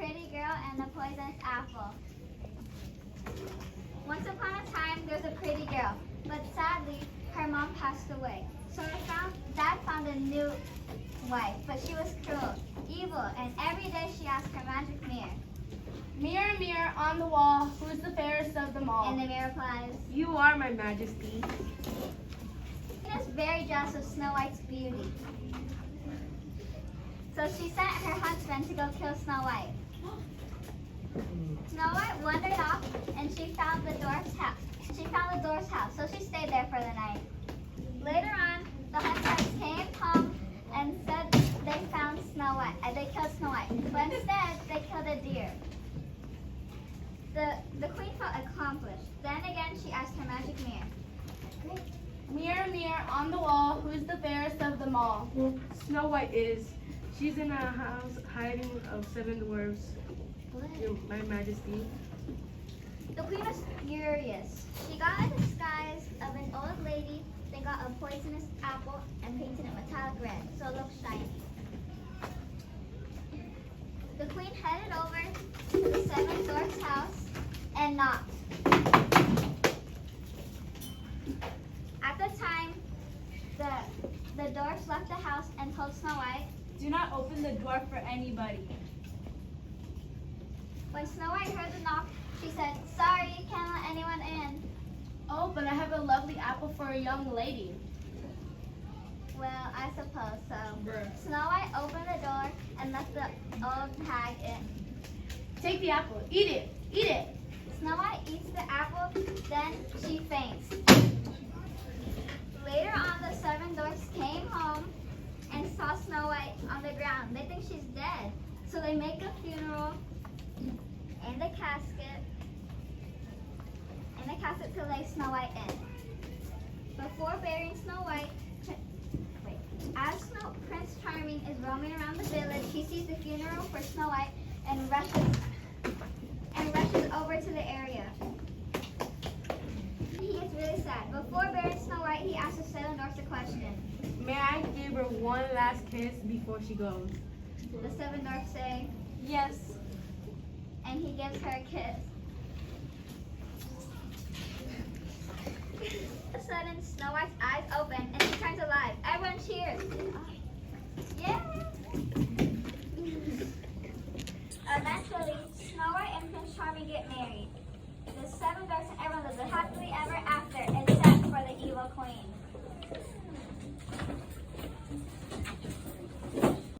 pretty girl and the poisonous apple. Once upon a time, there was a pretty girl, but sadly, her mom passed away. So Dad found a new wife, but she was cruel, evil, and every day she asked her magic mirror. Mirror, mirror on the wall, who's the fairest of them all? And the mirror replies, You are, my majesty. She was very jealous of Snow White's beauty. So she sent her huntsman to go kill Snow White. Snow White wandered off and she found the dwarf's house. So she stayed there for the night. Later on, the hunters came home and said they found Snow White. They killed Snow White, but instead they killed a deer. The queen felt accomplished. Then again, she asked her magic mirror. Great. Mirror, mirror on the wall, who's the fairest of them all? Snow White is. She's in a house hiding of 7 dwarfs, my majesty. The queen was furious. She got a disguise of an old lady, then got a poisonous apple and painted it metallic red so it looked shiny. The queen headed over to the 7 dwarfs' house and knocked. At the time, the dwarfs left the house and told Snow White. Do not open the door for anybody. When Snow White heard the knock, she said, Sorry, you can't let anyone in. Oh, but I have a lovely apple for a young lady. Well, I suppose so. Snow White opened the door and let the old hag in. Take the apple. Eat it. Eat it. Snow White eats the apple, then she faints. Later on, the 7 dwarfs came home and saw Snow White on the ground. They think she's dead. So they make a funeral and a casket to lay Snow White in. Before burying Snow White, as Prince Charming is roaming around the village, he sees the funeral for Snow White and rushes over to the area. He gets really sad. Before burying Snow White, he asks the 7 dwarfs a question. May I give her one last kiss before she goes? The 7 dwarfs say, Yes. and he gives her a kiss. All of a sudden, Snow White's eyes open and she turns alive. Everyone cheers. Yeah!